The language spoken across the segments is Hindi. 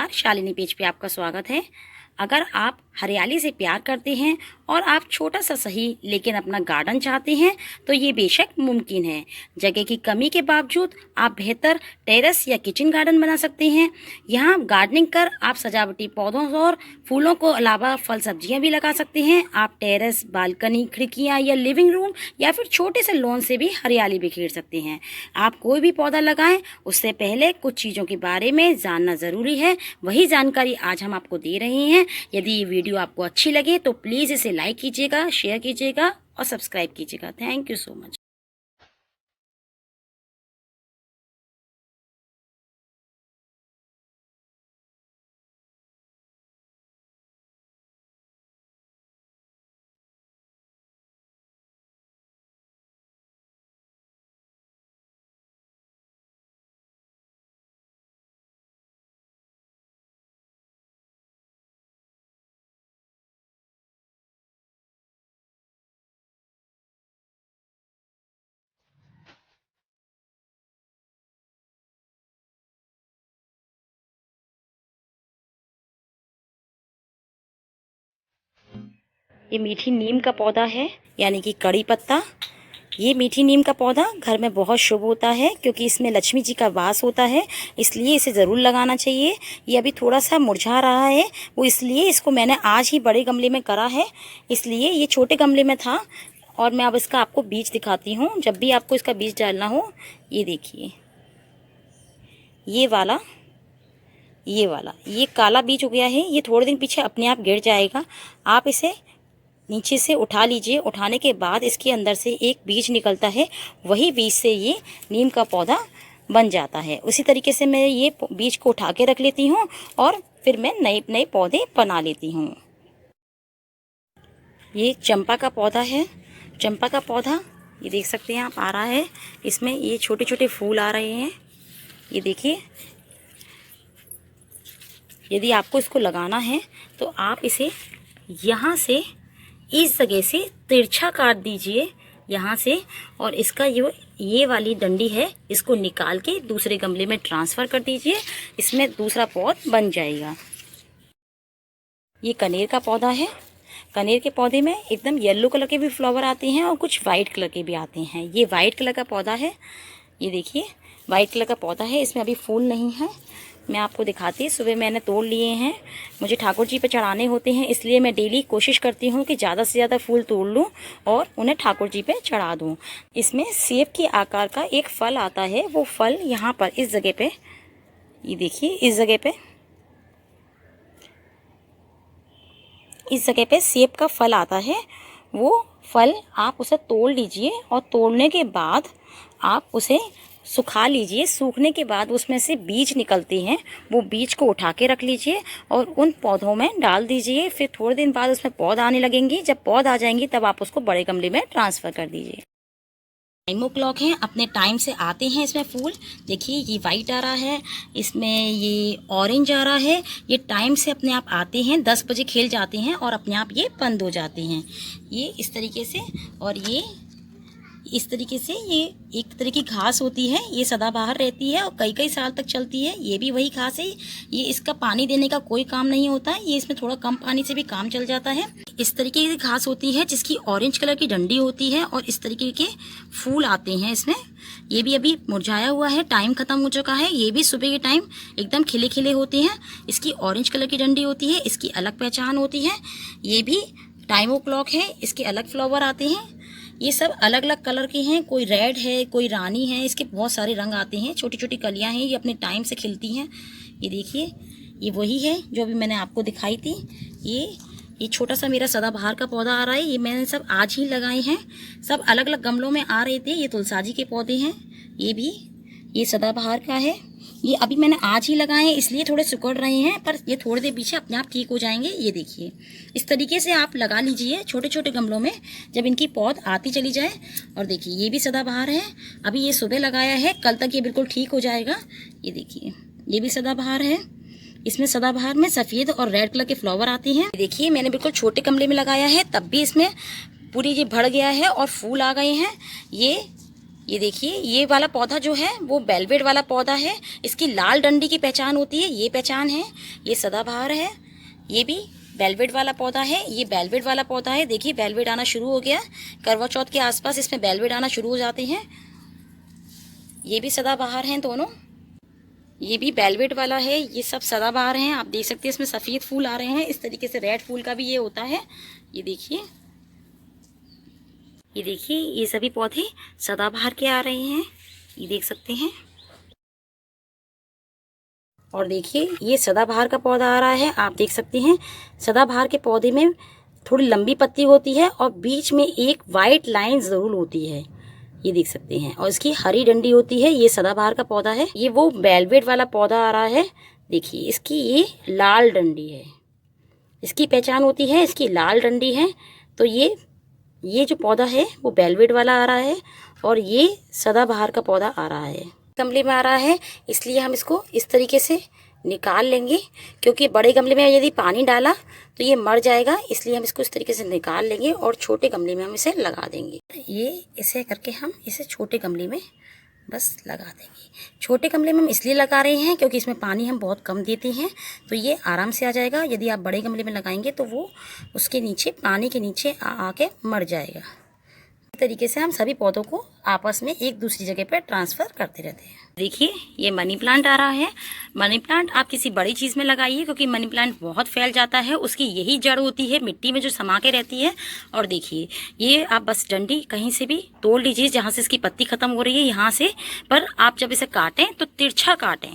नमस्कार, शालिनी पेज पे आपका स्वागत है। अगर आप हरियाली से प्यार करते हैं और आप छोटा सा सही लेकिन अपना गार्डन चाहते हैं तो ये बेशक मुमकिन है। जगह की कमी के बावजूद आप बेहतर टेरेस या किचन गार्डन बना सकते हैं। यहाँ गार्डनिंग कर आप सजावटी पौधों और फूलों को अलावा फल सब्जियां भी लगा सकते हैं। आप टेरेस, बालकनी, खिड़कियाँ या लिविंग रूम या फिर छोटे से लॉन से भी हरियाली बिखेर सकते हैं। आप कोई भी पौधा लगाएं उससे पहले कुछ चीज़ों के बारे में जानना ज़रूरी है। वही जानकारी आज हम आपको दे रहे हैं। यदि ये वीडियो आपको अच्छी लगे तो प्लीज़ इसे लाइक कीजिएगा, शेयर कीजिएगा और सब्सक्राइब कीजिएगा। Thank you so much. ये मीठी नीम का पौधा है, यानी कि कड़ी पत्ता। ये मीठी नीम का पौधा घर में बहुत शुभ होता है क्योंकि इसमें लक्ष्मी जी का वास होता है, इसलिए इसे ज़रूर लगाना चाहिए। ये अभी थोड़ा सा मुरझा रहा है, वो इसलिए इसको मैंने आज ही बड़े गमले में करा है, इसलिए ये छोटे गमले में था। और मैं अब इसका आपको बीज दिखाती हूँ। जब भी आपको इसका बीज डालना हो, ये देखिए, ये वाला ये काला बीज हो गया है। ये थोड़े दिन पीछे अपने आप गिर जाएगा। आप इसे नीचे से उठा लीजिए। उठाने के बाद इसके अंदर से एक बीज निकलता है, वही बीज से ये नीम का पौधा बन जाता है। उसी तरीके से मैं ये बीज को उठा के रख लेती हूँ और फिर मैं नए नए पौधे बना लेती हूँ। ये चंपा का पौधा है। चंपा का पौधा ये देख सकते हैं आप, आ रहा है। इसमें ये छोटे छोटे फूल आ रहे हैं, ये देखिए। यदि आपको इसको लगाना है तो आप इसे यहाँ से, इस जगह से तिरछा काट दीजिए यहाँ से, और इसका ये वाली डंडी है, इसको निकाल के दूसरे गमले में ट्रांसफ़र कर दीजिए। इसमें दूसरा पौध बन जाएगा। ये कनेर का पौधा है। कनेर के पौधे में एकदम येलो कलर के भी फ्लावर आते हैं और कुछ वाइट कलर के भी आते हैं। ये वाइट कलर का पौधा है, ये देखिए, वाइट कलर का पौधा है। इसमें अभी फूल नहीं है, मैं आपको दिखाती हूँ। सुबह मैंने तोड़ लिए हैं, मुझे ठाकुर जी पे चढ़ाने होते हैं, इसलिए मैं डेली कोशिश करती हूँ कि ज़्यादा से ज़्यादा फूल तोड़ लूँ और उन्हें ठाकुर जी पे चढ़ा दूँ। इसमें सेब के आकार का एक फल आता है, वो फल यहाँ पर इस जगह पे, ये देखिए, इस जगह पे सेब का फल आता है। वो फल आप उसे तोड़ लीजिए और तोड़ने के बाद आप उसे सुखा लीजिए। सूखने के बाद उसमें से बीज निकलते हैं, वो बीज को उठा के रख लीजिए और उन पौधों में डाल दीजिए। फिर थोड़े दिन बाद उसमें पौध आने लगेंगी। जब पौध आ जाएंगी तब आप उसको बड़े गमले में ट्रांसफ़र कर दीजिए। टाइमो क्लॉक है, अपने टाइम से आते हैं इसमें फूल। देखिए, ये वाइट आ रहा है, इसमें ये ऑरेंज आ रहा है। ये टाइम से अपने आप आते हैं, 10 बजे खेल जाते हैं और अपने आप ये बंद हो जाते हैं। ये इस तरीके से, और ये इस तरीके से, ये एक तरह की घास होती है, ये सदाबहार रहती है और कई कई साल तक चलती है। ये भी वही घास है। ये इसका पानी देने का कोई काम नहीं होता है, ये इसमें थोड़ा कम पानी से भी काम चल जाता है। इस तरीके की घास होती है जिसकी ऑरेंज कलर की डंडी होती है और इस तरीके के फूल आते हैं इसमें। ये भी अभी मुरझाया हुआ है, टाइम खत्म हो चुका है। ये भी सुबह के टाइम एकदम खिले खिले होते हैं। इसकी ऑरेंज कलर की डंडी होती है, इसकी अलग पहचान होती है। ये भी टाइमो क्लॉक है, इसके अलग फ्लावर आते हैं। ये सब अलग अलग कलर के हैं, कोई रेड है, कोई रानी है, इसके बहुत सारे रंग आते हैं। छोटी छोटी कलियां हैं, ये अपने टाइम से खिलती हैं। ये देखिए, ये वही है जो अभी मैंने आपको दिखाई थी। ये छोटा सा मेरा सदाबहार का पौधा आ रहा है, ये मैंने सब आज ही लगाए हैं। सब अलग अलग गमलों में आ रहे थे। ये तुलसाजी के पौधे हैं, ये सदाबहार का है। ये अभी मैंने आज ही लगाए हैं, इसलिए थोड़े सिकुड़ रहे हैं, पर ये थोड़ी देर पीछे अपने आप ठीक हो जाएंगे। ये देखिए, इस तरीके से आप लगा लीजिए छोटे छोटे गमलों में, जब इनकी पौध आती चली जाए। और देखिए, ये भी सदाबहार है, अभी ये सुबह लगाया है, कल तक ये बिल्कुल ठीक हो जाएगा। ये देखिए, ये भी सदाबहार है। इसमें सदाबहार में सफ़ेद और रेड कलर के फ्लावर आते हैं। देखिए, मैंने बिल्कुल छोटे गमले में लगाया है, तब भी इसमें पूरी ये भर गया है और फूल आ गए हैं। ये ये देखिए, ये वाला पौधा जो है वो वेलवेट वाला पौधा है। इसकी लाल डंडी की पहचान होती है, ये पहचान है। ये सदाबहार है, ये भी वेलवेट वाला पौधा है। ये वेलवेट वाला पौधा है, देखिए वेलवेट आना शुरू हो गया। करवा चौथ के आसपास इसमें वेलवेट आना शुरू हो जाते हैं। ये भी सदाबहार हैं दोनों। ये भी वेलवेट वाला है। ये सब सदाबहार हैं। आप देख सकते हैं इसमें सफ़ेद फूल आ रहे हैं। इस तरीके से रेड फूल का भी ये होता है। ये देखिए, ये देखिए, ये सभी पौधे सदाबहार के आ रहे हैं, ये देख सकते हैं। और देखिए, ये सदाबहार का पौधा आ रहा है, आप देख सकते हैं। सदाबहार के पौधे में थोड़ी लंबी पत्ती होती है और बीच में एक वाइट लाइन ज़रूर होती है, ये देख सकते हैं। और इसकी हरी डंडी होती है। ये सदाबहार का पौधा है। ये वो वेलवेट वाला पौधा आ रहा है, देखिए इसकी ये लाल डंडी है। इसकी पहचान होती है, इसकी लाल डंडी है। तो ये जो पौधा है वो वेलवेट वाला आ रहा है और ये सदाबहार का पौधा आ रहा है। गमले में आ रहा है, इसलिए हम इसको इस तरीके से निकाल लेंगे, क्योंकि बड़े गमले में यदि पानी डाला तो ये मर जाएगा। इसलिए हम इसको इस तरीके से निकाल लेंगे और छोटे गमले में हम इसे लगा देंगे। ये ऐसे करके हम इसे छोटे गमले में बस लगा देंगे। छोटे गमले में हम इसलिए लगा रहे हैं क्योंकि इसमें पानी हम बहुत कम देते हैं, तो ये आराम से आ जाएगा। यदि आप बड़े गमले में लगाएंगे तो वो उसके नीचे, पानी के नीचे आके मर जाएगा। इस तरीके से हम सभी पौधों को आपस में एक दूसरी जगह पर ट्रांसफ़र करते रहते हैं। देखिए, ये मनी प्लांट आ रहा है। मनी प्लांट आप किसी बड़ी चीज़ में लगाइए, क्योंकि मनी प्लांट बहुत फैल जाता है। उसकी यही जड़ होती है मिट्टी में जो समा के रहती है। और देखिए, ये आप बस डंडी कहीं से भी तोड़ लीजिए, जहाँ से इसकी पत्ती ख़त्म हो रही है, यहाँ से। पर आप जब इसे काटें तो तिरछा काटें।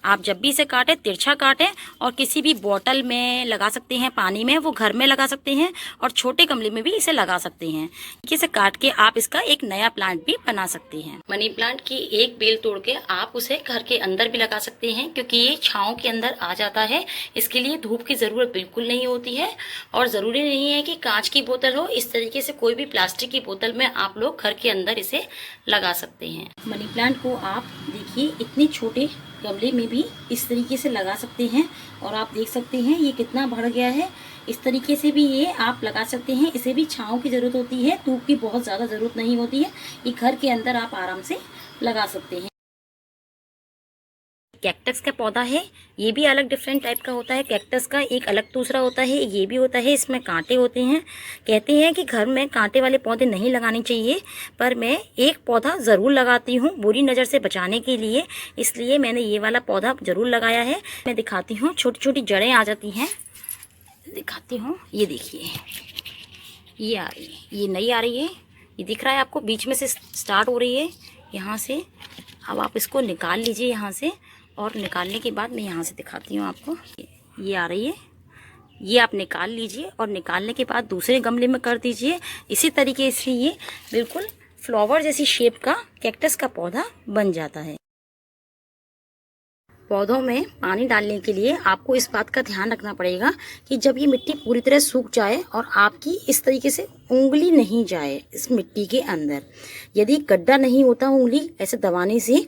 आप जब भी इसे काटें तिरछा काटें, और किसी भी बोतल में लगा सकते हैं, पानी में, वो घर में लगा सकते हैं, और छोटे गमले में भी इसे लगा सकते हैं। इसे काट के आप इसका एक नया प्लांट भी बना सकते हैं। मनी प्लांट की एक बेल तोड़ के आप उसे घर के अंदर भी लगा सकते हैं, क्योंकि ये छांव के अंदर आ जाता है। इसके लिए धूप की ज़रूरत बिल्कुल नहीं होती है, और ज़रूरी नहीं है कि कांच की बोतल हो। इस तरीके से कोई भी प्लास्टिक की बोतल में आप लोग घर के अंदर इसे लगा सकते हैं। मनी प्लांट को आप देखिए इतने छोटे गमले में भी इस तरीके से लगा सकते हैं, और आप देख सकते हैं ये कितना बढ़ गया है। इस तरीके से भी ये आप लगा सकते हैं। इसे भी छांव की ज़रूरत होती है, धूप की बहुत ज़्यादा ज़रूरत नहीं होती है। ये घर के अंदर आप आराम से लगा सकते हैं। कैक्टस का पौधा है, ये भी अलग डिफरेंट टाइप का होता है। कैक्टस का एक अलग दूसरा होता है, ये भी होता है, इसमें कांटे होते हैं। कहते हैं कि घर में कांटे वाले पौधे नहीं लगाने चाहिए, पर मैं एक पौधा ज़रूर लगाती हूँ बुरी नज़र से बचाने के लिए। इसलिए मैंने ये वाला पौधा ज़रूर लगाया है। मैं दिखाती हूँ, छोटी छोटी जड़ें आ जाती हैं, दिखाती हूँ। ये देखिए, ये आ रही है, ये नहीं आ रही है, ये दिख रहा है आपको, बीच में से स्टार्ट हो रही है यहाँ से। अब आप इसको निकाल लीजिए यहाँ से, और निकालने के बाद मैं यहाँ से दिखाती हूँ आपको। ये आ रही है, ये आप निकाल लीजिए, और निकालने के बाद दूसरे गमले में कर दीजिए। इसी तरीके से ये बिल्कुल फ्लावर जैसी शेप का कैक्टस का पौधा बन जाता है। पौधों में पानी डालने के लिए आपको इस बात का ध्यान रखना पड़ेगा कि जब ये मिट्टी पूरी तरह सूख जाए और आपकी इस तरीके से उंगली नहीं जाए इस मिट्टी के अंदर। यदि गड्ढा नहीं होता उंगली ऐसे दबाने से,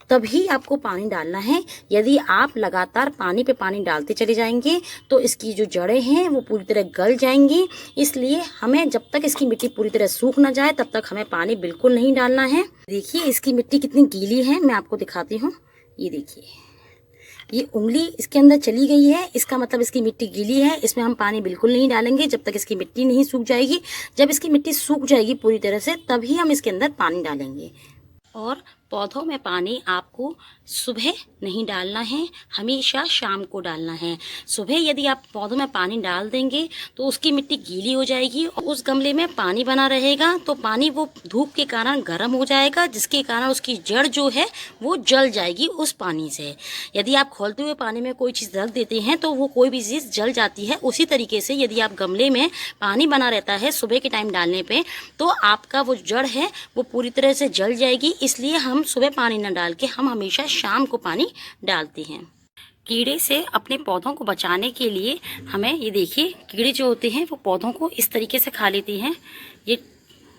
तभी आपको पानी डालना है। यदि आप लगातार पानी पे पानी डालते चले जाएंगे तो इसकी जो जड़ें हैं वो पूरी तरह गल जाएंगी। इसलिए हमें जब तक इसकी मिट्टी पूरी तरह सूख ना जाए तब तक हमें पानी बिल्कुल नहीं डालना है। देखिए इसकी मिट्टी कितनी गीली है, मैं आपको दिखाती हूँ। ये देखिए, ये उंगली इसके अंदर चली गई है, इसका मतलब इसकी मिट्टी गीली है। इसमें हम पानी बिल्कुल नहीं डालेंगे जब तक इसकी मिट्टी नहीं सूख जाएगी। जब इसकी मिट्टी सूख जाएगी पूरी तरह से, तभी हम इसके अंदर पानी डालेंगे। और पौधों में पानी आपको सुबह नहीं डालना है, हमेशा शाम को डालना है। सुबह यदि आप पौधों में पानी डाल देंगे तो उसकी मिट्टी गीली हो जाएगी और उस गमले में पानी बना रहेगा, तो पानी वो धूप के कारण गर्म हो जाएगा, जिसके कारण उसकी जड़ जो है वो जल जाएगी उस पानी से। यदि आप खोलते हुए पानी में कोई चीज़ रख देते हैं तो वो कोई भी चीज़ जल जाती है। उसी तरीके से यदि आप गमले में पानी बना रहता है सुबह के टाइम डालने पर, तो आपका वो जड़ है वो पूरी तरह से जल जाएगी। इसलिए हम सुबह पानी न डाल के हम हमेशा शाम को पानी डालते हैं। कीड़े से अपने पौधों को बचाने के लिए हमें, ये देखिए कीड़े जो होते हैं वो पौधों को इस तरीके से खा लेते हैं। ये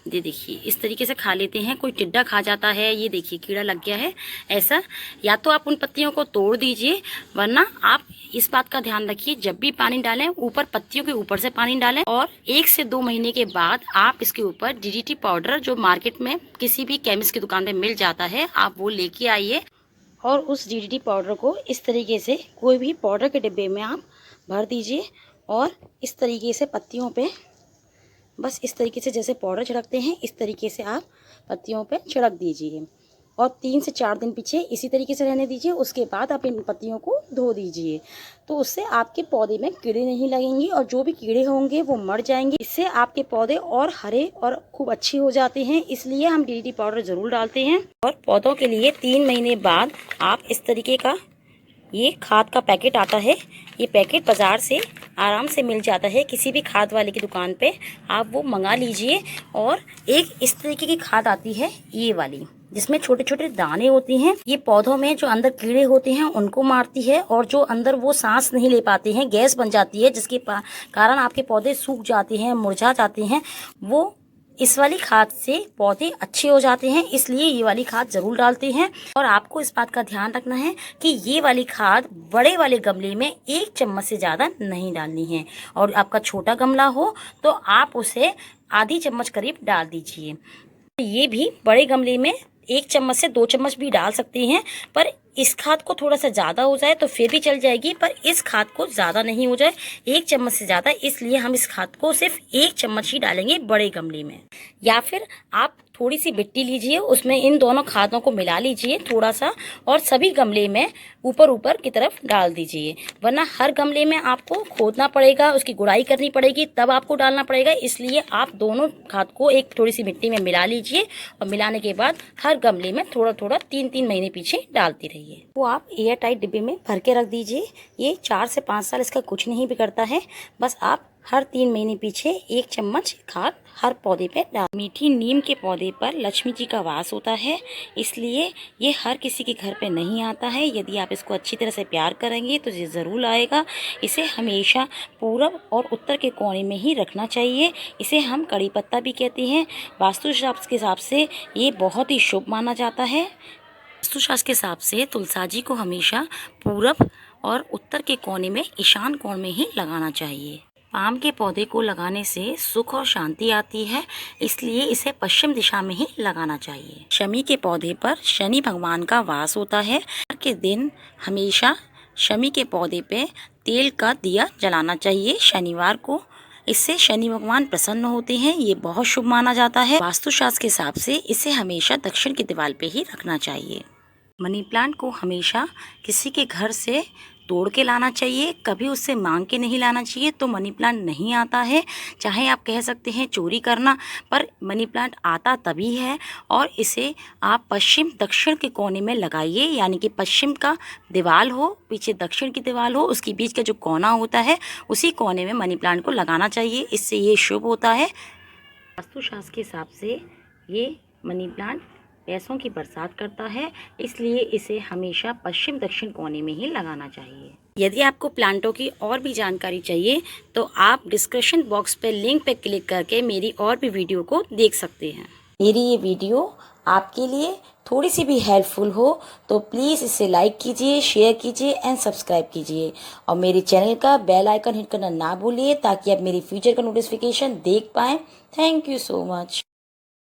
ये देखिए इस तरीके से खा लेते हैं। कोई टिड्डा खा जाता है, ये देखिए कीड़ा लग गया है ऐसा, या तो आप उन पत्तियों को तोड़ दीजिए, वरना आप इस बात का ध्यान रखिए जब भी पानी डालें ऊपर पत्तियों के ऊपर से पानी डालें। और 1 से 2 महीने के बाद आप इसके ऊपर DDT पाउडर जो मार्केट में किसी भी केमिस्ट की दुकान में मिल जाता है, आप वो लेके आइए और उस DDT पाउडर को इस तरीके से कोई भी पाउडर के डिब्बे में आप भर दीजिए और इस तरीके से पत्तियों पे, बस इस तरीके से जैसे पाउडर छिड़कते हैं इस तरीके से आप पत्तियों पे छिड़क दीजिए और 3 से 4 दिन पीछे इसी तरीके से रहने दीजिए। उसके बाद आप इन पत्तियों को धो दीजिए, तो उससे आपके पौधे में कीड़े नहीं लगेंगे और जो भी कीड़े होंगे वो मर जाएंगे। इससे आपके पौधे और हरे और खूब अच्छे हो जाते हैं, इसलिए हम DDT पाउडर ज़रूर डालते हैं। और पौधों के लिए 3 महीने बाद आप इस तरीके का ये खाद का पैकेट आता है, ये पैकेट बाज़ार से आराम से मिल जाता है, किसी भी खाद वाले की दुकान पे आप वो मंगा लीजिए। और एक इस तरीके की खाद आती है ये वाली, जिसमें छोटे छोटे दाने होते हैं। ये पौधों में जो अंदर कीड़े होते हैं उनको मारती है, और जो अंदर वो सांस नहीं ले पाते हैं, गैस बन जाती है जिसके कारण आपके पौधे सूख जाते हैं, मुरझा जाते हैं, वो इस वाली खाद से पौधे अच्छे हो जाते हैं। इसलिए ये वाली खाद ज़रूर डालते हैं। और आपको इस बात का ध्यान रखना है कि ये वाली खाद बड़े वाले गमले में 1 चम्मच से ज़्यादा नहीं डालनी है, और आपका छोटा गमला हो तो आप उसे आधी चम्मच करीब डाल दीजिए। ये भी बड़े गमले में 1 चम्मच से 2 चम्मच भी डाल सकते हैं, पर इस खाद को थोड़ा सा ज़्यादा हो जाए तो फिर भी चल जाएगी, पर इस खाद को ज़्यादा नहीं हो जाए 1 चम्मच से ज़्यादा, इसलिए हम इस खाद को सिर्फ 1 चम्मच ही डालेंगे बड़े गमले में। या फिर आप थोड़ी सी मिट्टी लीजिए, उसमें इन दोनों खादों को मिला लीजिए थोड़ा सा, और सभी गमले में ऊपर ऊपर की तरफ डाल दीजिए, वरना हर गमले में आपको खोदना पड़ेगा, उसकी गुड़ाई करनी पड़ेगी, तब आपको डालना पड़ेगा। इसलिए आप दोनों खाद को एक थोड़ी सी मिट्टी में मिला लीजिए, और मिलाने के बाद हर गमले में थोड़ा थोड़ा 3-3 महीने पीछे डालती रहिए। वो आप एयर टाइट डिब्बे में भर के रख दीजिए। ये 4 से 5 साल इसका कुछ नहीं बिगड़ता है। बस आप हर 3 महीने पीछे 1 चम्मच खाद हर पौधे पे डाल। मीठी नीम के पौधे पर लक्ष्मी जी का वास होता है, इसलिए ये हर किसी के घर पे नहीं आता है। यदि आप इसको अच्छी तरह से प्यार करेंगे तो ये ज़रूर आएगा। इसे हमेशा पूरब और उत्तर के कोने में ही रखना चाहिए। इसे हम कड़ी पत्ता भी कहते हैं। वास्तुशास्त्र के हिसाब से ये बहुत ही शुभ माना जाता है। वास्तुशास्त्र के हिसाब से तुलसा जी को हमेशा पूरब और उत्तर के कोने में, ईशान कोण में ही लगाना चाहिए। पाम के पौधे को लगाने से सुख और शांति आती है, इसलिए इसे पश्चिम दिशा में ही लगाना चाहिए। शमी के पौधे पर शनि भगवान का वास होता है। के दिन हमेशा शमी के पौधे पे तेल का दिया जलाना चाहिए शनिवार को। इससे शनि भगवान प्रसन्न होते हैं, ये बहुत शुभ माना जाता है। वास्तुशास्त्र के हिसाब से इसे हमेशा दक्षिण की दीवार पे ही रखना चाहिए। मनी प्लांट को हमेशा किसी के घर से तोड़ के लाना चाहिए, कभी उससे मांग के नहीं लाना चाहिए, तो मनी प्लांट नहीं आता है। चाहे आप कह सकते हैं चोरी करना, पर मनी प्लांट आता तभी है। और इसे आप पश्चिम दक्षिण के कोने में लगाइए, यानी कि पश्चिम का दीवार हो, पीछे दक्षिण की दीवार हो, उसके बीच का जो कोना होता है उसी कोने में मनी प्लांट को लगाना चाहिए। इससे ये शुभ होता है। वास्तुशास्त्र के हिसाब से ये मनी प्लांट पैसों की बरसात करता है, इसलिए इसे हमेशा पश्चिम दक्षिण कोने में ही लगाना चाहिए। यदि आपको प्लांटों की और भी जानकारी चाहिए तो आप डिस्क्रिप्शन बॉक्स पे लिंक पे क्लिक करके मेरी और भी वीडियो को देख सकते हैं। मेरी ये वीडियो आपके लिए थोड़ी सी भी हेल्पफुल हो तो प्लीज़ इसे लाइक कीजिए, शेयर कीजिए एंड सब्सक्राइब कीजिए, और मेरे चैनल का बेल आइकन हिट करना ना भूलिए ताकि आप मेरी फ्यूचर का नोटिफिकेशन देख पाएँ। Thank you so much.